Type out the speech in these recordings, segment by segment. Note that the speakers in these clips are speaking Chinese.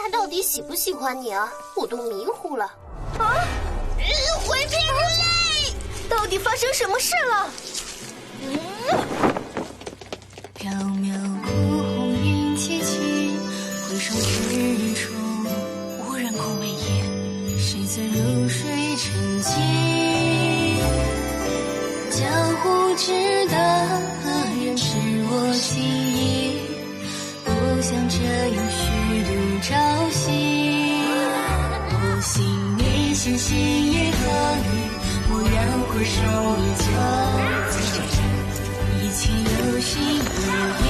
他到底喜不喜欢你啊？我都迷糊了。啊！毁灭人类！到底发生什么事了？缥缈孤鸿雁齐起，回首之处，无人空为也。谁醉如水沉寂？江湖之大，人知我心意，不想这样虚度朝夕。我心里纤细也可以，蓦然回首依旧在这里。一切有心无意，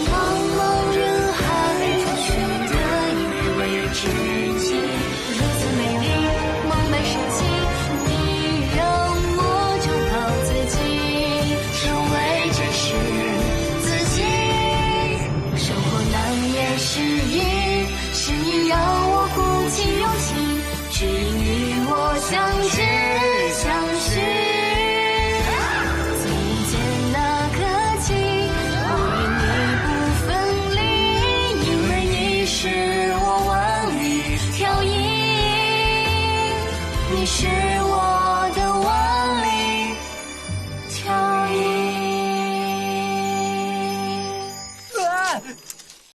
茫茫人海中寻得一位知己，如此美丽，梦般深情，你让我就到自己，成为真实自己。生活难言是意，是你让我鼓起勇气，指引我向前。